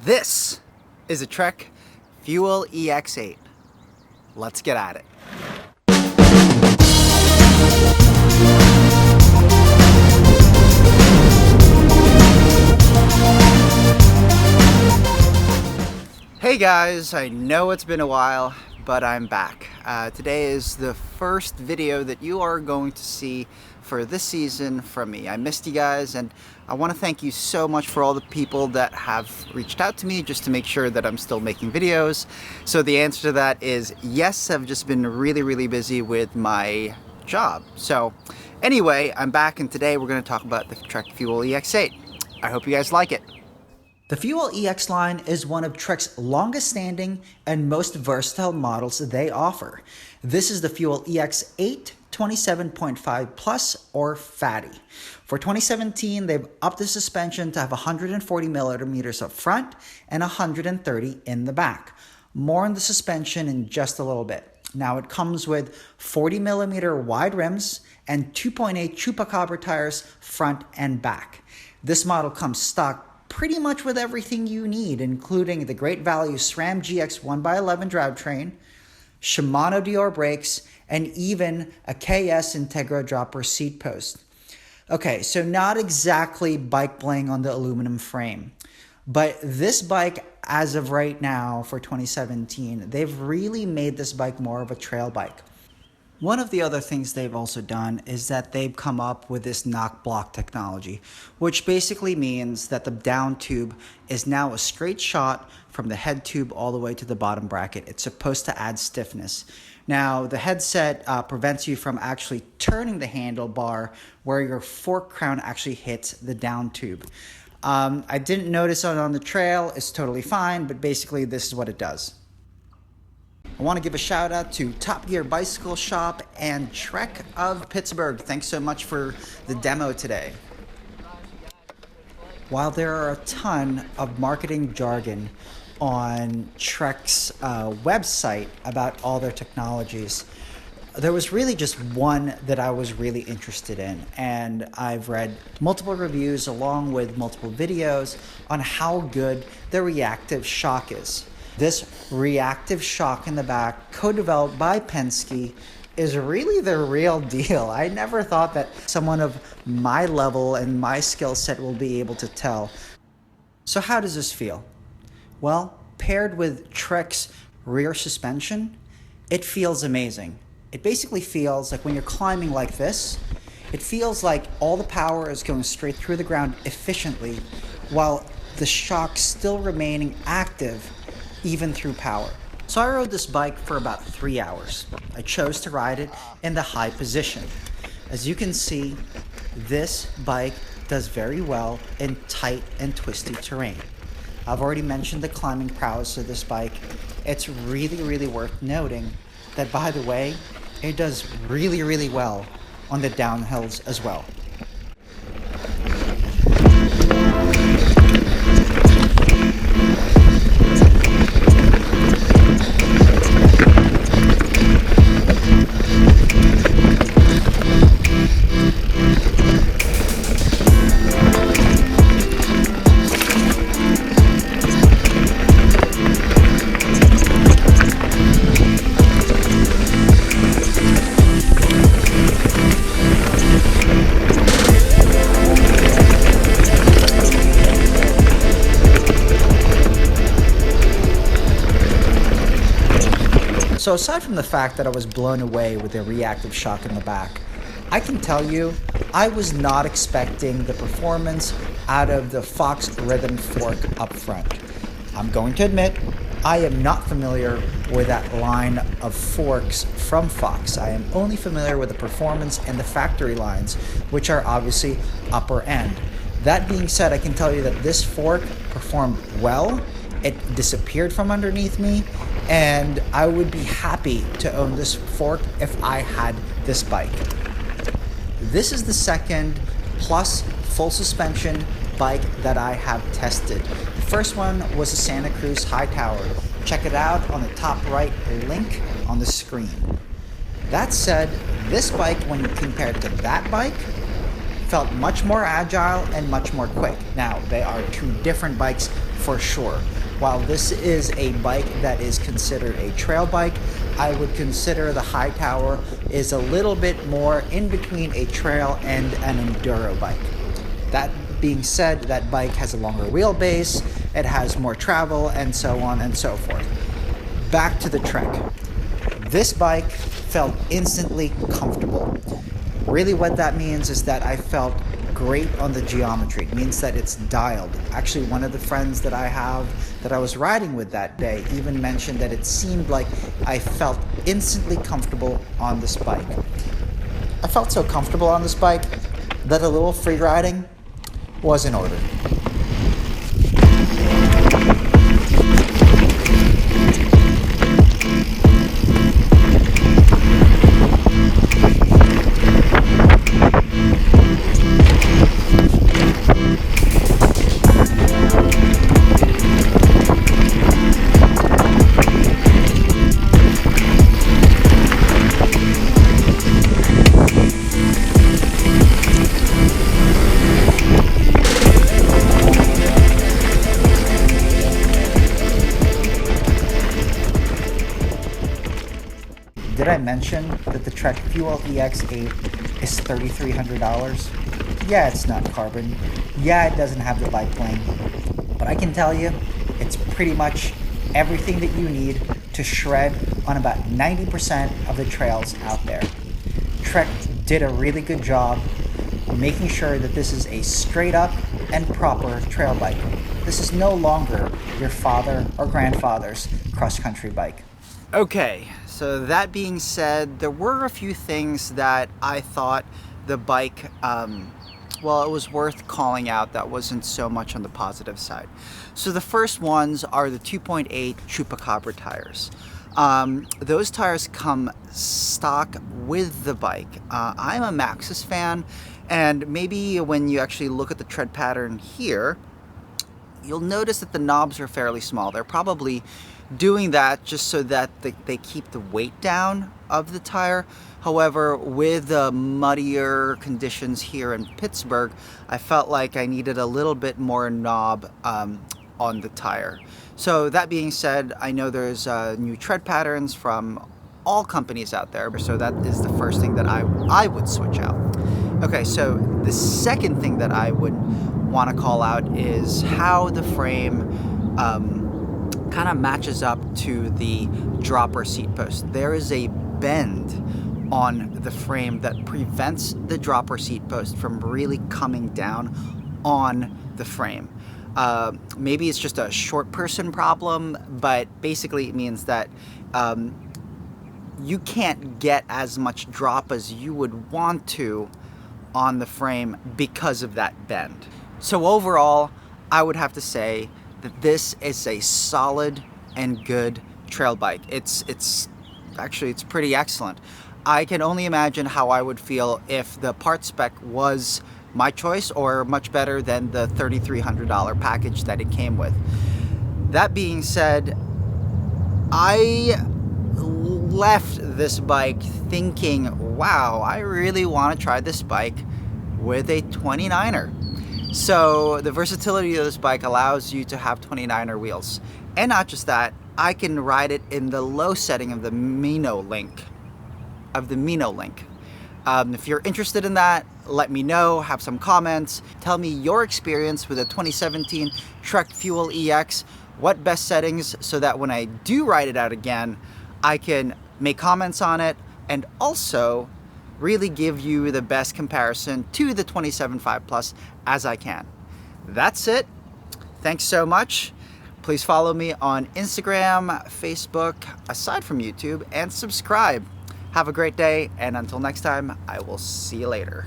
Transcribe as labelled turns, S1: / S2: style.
S1: This is a Trek Fuel EX8. Let's get at it. Hey guys, I know it's been a while, but I'm back. Today is the first video that you are going to see for this season from me. I missed you guys, and I want to thank you so much for all the people that have reached out to me just to make sure that I'm still making videos. So the answer to that is yes, I've just been really busy with my job. So anyway, I'm back, and today we're going to talk about the Trek Fuel EX8. I hope you guys like it. The Fuel EX line is one of Trek's longest standing and most versatile models they offer. This is the Fuel EX8 27.5 Plus or Fatty. For 2017, they've upped the suspension to have 140 millimeters up front and 130 in the back. More on the suspension in just a little bit. Now it comes with 40 millimeter wide rims and 2.8 Chupacabra tires front and back. This model comes stock pretty much with everything you need, including the great value SRAM GX 1x11 drivetrain, Shimano Dior brakes, and even a KS Integra dropper seat post. Okay, so not exactly bike bling on the aluminum frame, but this bike, as of right now for 2017, they've really made this bike more of a trail bike. One of the other things they've also done is that they've come up with this knock block technology, which basically means that the down tube is now a straight shot from the head tube all the way to the bottom bracket. It's supposed to add stiffness. Now, the headset prevents you from actually turning the handlebar where your fork crown actually hits the down tube. I didn't notice it on the trail. It's totally fine, but basically this is what it does. I want to give a shout out to Top Gear Bicycle Shop and Trek of Pittsburgh. Thanks so much for the demo today. While there are a ton of marketing jargon on Trek's website about all their technologies, there was really just one that I was really interested in, and I've read multiple reviews along with multiple videos on how good the Reactive Shock is. This Reactive Shock in the back, co-developed by Penske, is really the real deal. I never thought that someone of my level and my skill set will be able to tell. So how does this feel? Well, paired with Trek's rear suspension, it feels amazing. It basically feels like when you're climbing like this, it feels like all the power is going straight through the ground efficiently, while the shock's still remaining active even through power. So I rode this bike for about 3 hours. I chose to ride it in the high position. As you can see, this bike does very well in tight and twisty terrain. I've already mentioned the climbing prowess of this bike. It's really worth noting that, by the way, it does really well on the downhills as well. So aside from the fact that I was blown away with the Reactive Shock in the back, I can tell you I was not expecting the performance out of the Fox Rhythm fork up front. I'm going to admit, I am not familiar with that line of forks from Fox. I am only familiar with the performance and the factory lines, which are obviously upper end. That being said, I can tell you that this fork performed well. It disappeared from underneath me, and I would be happy to own this fork if I had this bike. This is the second plus full suspension bike that I have tested. The first one was a Santa Cruz High Tower. Check it out on the top right link on the screen. That said, this bike, when you compare it to that bike, felt much more agile and much more quick. Now, they are two different bikes for sure. While this is a bike that is considered a trail bike, I would consider the High Tower is a little bit more in between a trail and an enduro bike. That being said, that bike has a longer wheelbase, it has more travel, and so on and so forth. Back to the Trek. This bike felt instantly comfortable. Really what that means is that I felt great on the geometry. It means that it's dialed. Actually, one of the friends that I have that I was riding with that day even mentioned that it seemed like I felt instantly comfortable on this bike. I felt so comfortable on this bike that a little free riding was in order. Did I mention that the Trek Fuel EX8 is $3,300? Yeah, it's not carbon. Yeah, it doesn't have the bike lane. But I can tell you, it's pretty much everything that you need to shred on about 90% of the trails out there. Trek did a really good job making sure that this is a straight up and proper trail bike. This is no longer your father or grandfather's cross-country bike. Okay, so that being said, there were a few things that I thought the bike, it was worth calling out that wasn't so much on the positive side. So the first ones are the 2.8 Chupacabra tires. Those tires come stock with the bike. I'm a Maxxis fan, and maybe when you actually look at the tread pattern here, you'll notice that the knobs are fairly small. They're probably doing that just so that they keep the weight down of the tire. However, with the muddier conditions here in Pittsburgh, I felt like I needed a little bit more knob on the tire. So that being said, I know there's new tread patterns from all companies out there, so that is the first thing that I would switch out. Okay, so the second thing that I would want to call out is how the frame kind of matches up to the dropper seat post. There is a bend on the frame that prevents the dropper seat post from really coming down on the frame. Maybe it's just a short person problem, but basically it means that you can't get as much drop as you would want to on the frame because of that bend. So overall, I would have to say that this is a solid and good trail bike. It's pretty excellent. I can only imagine how I would feel if the part spec was my choice or much better than the $3,300 package that it came with. That being said, I left this bike thinking, wow, I really want to try this bike with a 29er. So the versatility of this bike allows you to have 29er wheels. And not just that, I can ride it in the low setting of the Mino Link. If you're interested in that, let me know, have some comments, tell me your experience with a 2017 Trek Fuel EX, what best settings, so that when I do ride it out again, I can make comments on it and also really give you the best comparison to the 27.5 Plus as I can. That's it. Thanks so much. Please follow me on Instagram, Facebook, aside from YouTube, and subscribe. Have a great day, and until next time, I will see you later.